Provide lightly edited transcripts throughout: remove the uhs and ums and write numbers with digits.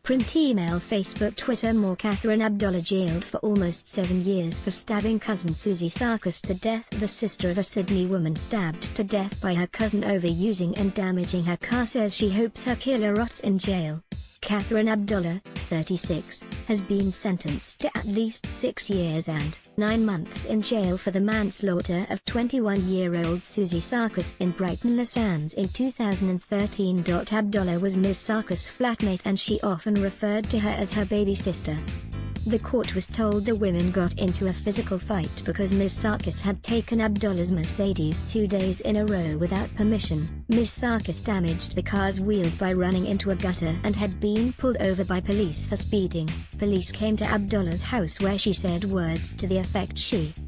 Print email Facebook Twitter More Katherine Abdallah jailed for almost 7 years for stabbing cousin Susie Sarkis to death. The sister of a Sydney woman stabbed to death by her cousin over using and damaging her car says she hopes her killer rots in jail. Katherine Abdallah, 36, has been sentenced to at least 6 years and 9 months in jail for the manslaughter of 21-year-old Susie Sarkis in Brighton, Les Andes in 2013. Abdallah was Ms. Sarkis' flatmate and she often referred to her as her baby sister. The court was told the women got into a physical fight because Ms. Sarkis had taken Abdallah's Mercedes 2 days in a row without permission. Ms. Sarkis damaged the car's wheels by running into a gutter and had been pulled over by police for speeding. Police came to Abdallah's house where she said words to the effect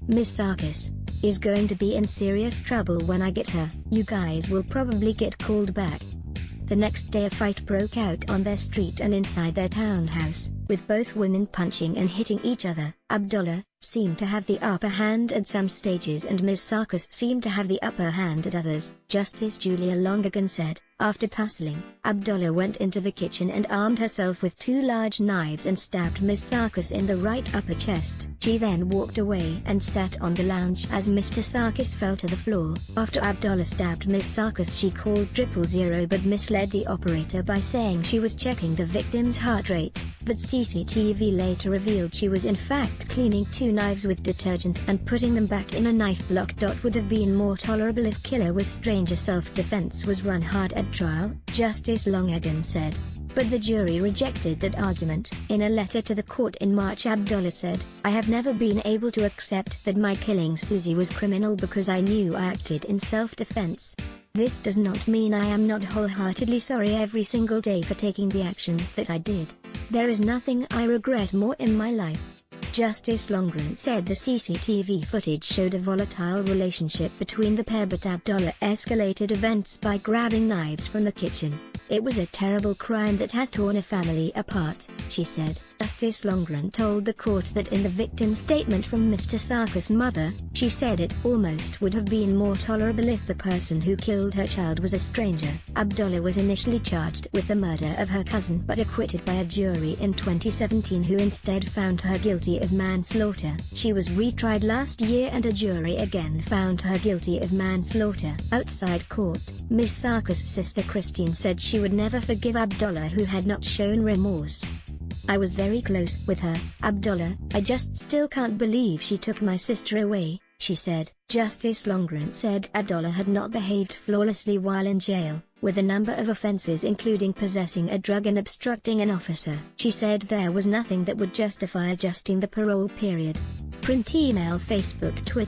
Ms. Sarkis is going to be in serious trouble when I get her. You guys will probably get called back. The next day a fight broke out on their street and inside their townhouse, with both women punching and hitting each other. Abdallah seemed to have the upper hand at some stages and Ms. Sarkis seemed to have the upper hand at others, Justice Julia Longagan said. After tussling, Abdallah went into the kitchen and armed herself with 2 large knives and stabbed Ms. Sarkis in the right upper chest. She then walked away and sat on the lounge as Mr. Sarkis fell to the floor. After Abdallah stabbed Ms. Sarkis, she called 000 but misled the operator by saying she was checking the victim's heart rate, but CCTV later revealed she was in fact cleaning 2 knives with detergent and putting them back in a knife block. Would have been more tolerable if killer was stranger. Self-defense was run hard at trial, Justice Longagan said, but the jury rejected that argument. In a letter to the court in March, Abdallah said, I have never been able to accept that my killing Susie was criminal because I knew I acted in self-defense. This does not mean I am not wholeheartedly sorry every single day for taking the actions that I did. There is nothing I regret more in my life. Justice Longagan said the CCTV footage showed a volatile relationship between the pair, but Abdallah escalated events by grabbing knives from the kitchen. It was a terrible crime that has torn a family apart, she said. Justice Longagan told the court that in the victim's statement from Mr. Sarkis' mother, she said it almost would have been more tolerable if the person who killed her child was a stranger. Abdallah was initially charged with the murder of her cousin but acquitted by a jury in 2017 who instead found her guilty of manslaughter. She was retried last year and a jury again found her guilty of manslaughter. Outside court, Ms. Sarkis' sister Christine said she would never forgive Abdallah, who had not shown remorse. I was very close with her, Abdallah, I just still can't believe she took my sister away, she said. Justice Longagan said Abdallah had not behaved flawlessly while in jail, with a number of offenses including possessing a drug and obstructing an officer. She said there was nothing that would justify adjusting the parole period. Print email Facebook Twitter